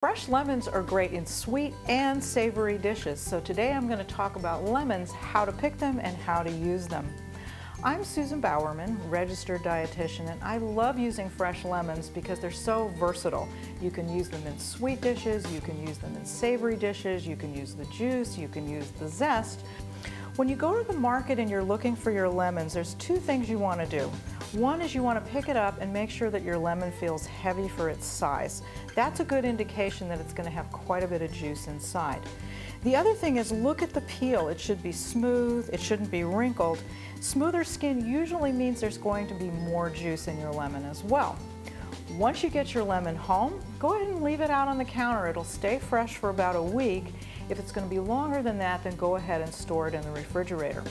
Fresh lemons are great in sweet and savory dishes, so today I'm going to talk about lemons, how to pick them, and how to use them. I'm Susan Bowerman, registered dietitian, and I love using fresh lemons because they're so versatile. You can use them in sweet dishes, you can use them in savory dishes, you can use the juice, you can use the zest. When you go to the market and you're looking for your lemons, there's two things you want to do. One is you want to pick it up and make sure that your lemon feels heavy for its size. That's a good indication that it's going to have quite a bit of juice inside. The other thing is look at the peel. It should be smooth, it shouldn't be wrinkled. Smoother skin usually means there's going to be more juice in your lemon as well. Once you get your lemon home, go ahead and leave it out on the counter. It'll stay fresh for about a week. If it's going to be longer than that, then go ahead and store it in the refrigerator.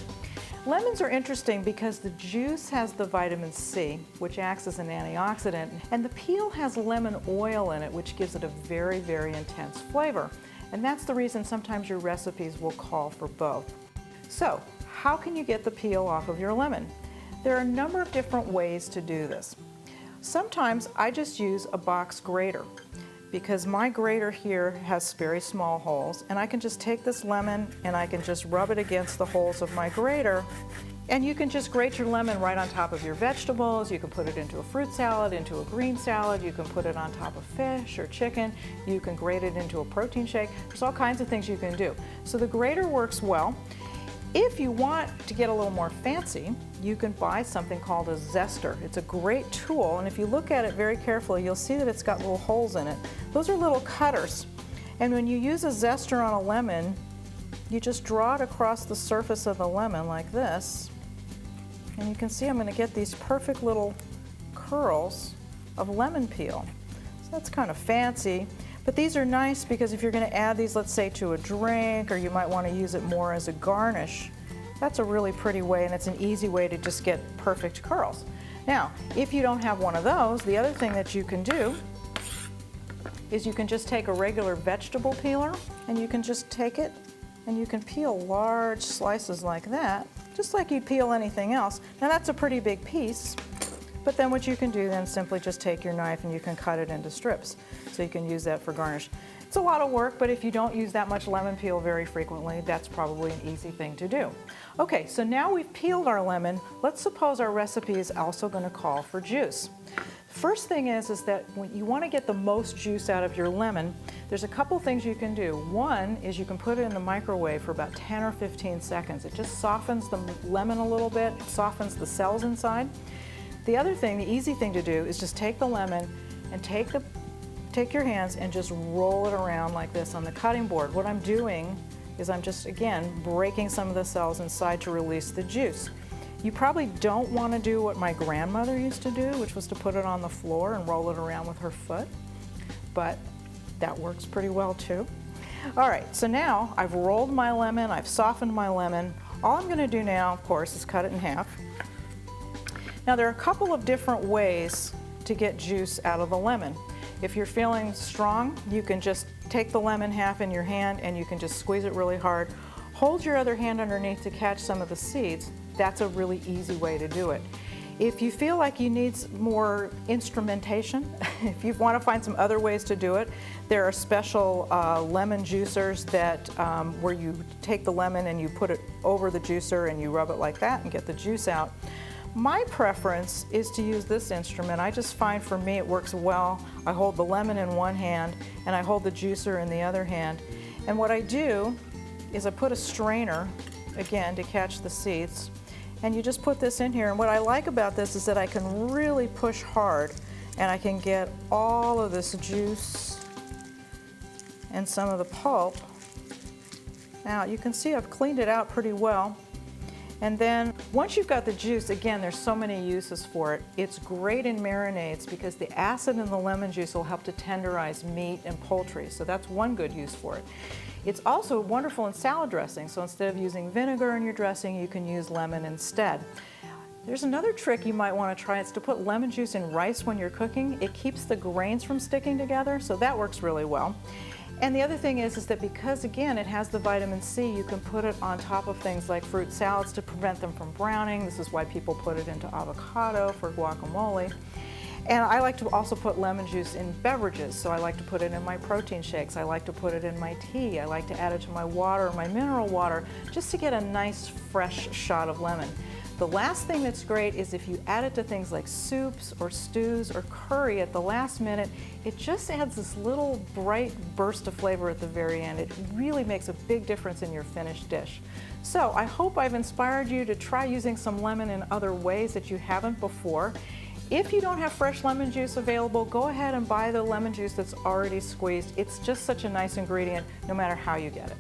Lemons are interesting because the juice has the vitamin C, which acts as an antioxidant, and the peel has lemon oil in it, which gives it a very, very intense flavor. And that's the reason sometimes your recipes will call for both. So, how can you get the peel off of your lemon? There are a number of different ways to do this. Sometimes I just use a box grater, because my grater here has very small holes, and I can just take this lemon and I can just rub it against the holes of my grater, and you can just grate your lemon right on top of your vegetables. You can put it into a fruit salad, into a green salad, you can put it on top of fish or chicken, you can grate it into a protein shake. There's all kinds of things you can do. So the grater works well. If you want to get a little more fancy, you can buy something called a zester. It's a great tool, and if you look at it very carefully, you'll see that it's got little holes in it. Those are little cutters. And when you use a zester on a lemon, you just draw it across the surface of the lemon like this. And you can see I'm going to get these perfect little curls of lemon peel. So that's kind of fancy. But these are nice because if you're going to add these, let's say, to a drink, or you might want to use it more as a garnish, that's a really pretty way, and it's an easy way to just get perfect curls. Now, if you don't have one of those, the other thing that you can do is you can just take a regular vegetable peeler, and you can just take it and you can peel large slices like that, just like you'd peel anything else. Now that's a pretty big piece. But then what you can do then simply just take your knife and you can cut it into strips. So you can use that for garnish. It's a lot of work, but if you don't use that much lemon peel very frequently, that's probably an easy thing to do. Okay, so now we've peeled our lemon. Let's suppose our recipe is also going to call for juice. First thing is that when you want to get the most juice out of your lemon, there's a couple things you can do. One is you can put it in the microwave for about 10 or 15 seconds. It just softens the lemon a little bit, it softens the cells inside. The other thing, the easy thing to do, is just take the lemon and take your hands and just roll it around like this on the cutting board. What I'm doing is I'm just, again, breaking some of the cells inside to release the juice. You probably don't want to do what my grandmother used to do, which was to put it on the floor and roll it around with her foot, but that works pretty well too. All right, so now I've rolled my lemon, I've softened my lemon. All I'm going to do now, of course, is cut it in half. Now there are a couple of different ways to get juice out of the lemon. If you're feeling strong, you can just take the lemon half in your hand and you can just squeeze it really hard. Hold your other hand underneath to catch some of the seeds. That's a really easy way to do it. If you feel like you need more instrumentation, if you want to find some other ways to do it, there are special lemon juicers that where you take the lemon and you put it over the juicer and you rub it like that and get the juice out. My preference is to use this instrument. I just find for me it works well. I hold the lemon in one hand and I hold the juicer in the other hand. And what I do is I put a strainer, again, to catch the seeds. And you just put this in here. And what I like about this is that I can really push hard and I can get all of this juice and some of the pulp out. You can see I've cleaned it out pretty well. And then once you've got the juice, again, there's so many uses for it. It's great in marinades because the acid in the lemon juice will help to tenderize meat and poultry. So that's one good use for it. It's also wonderful in salad dressing. So instead of using vinegar in your dressing, you can use lemon instead. There's another trick you might want to try. It's to put lemon juice in rice when you're cooking. It keeps the grains from sticking together, so that works really well. And the other thing is that because, again, it has the vitamin C, you can put it on top of things like fruit salads to prevent them from browning. This is why people put it into avocado for guacamole. And I like to also put lemon juice in beverages, so I like to put it in my protein shakes, I like to put it in my tea, I like to add it to my water, my mineral water, just to get a nice fresh shot of lemon. The last thing that's great is if you add it to things like soups or stews or curry at the last minute, it just adds this little bright burst of flavor at the very end. It really makes a big difference in your finished dish. So I hope I've inspired you to try using some lemon in other ways that you haven't before. If you don't have fresh lemon juice available, go ahead and buy the lemon juice that's already squeezed. It's just such a nice ingredient no matter how you get it.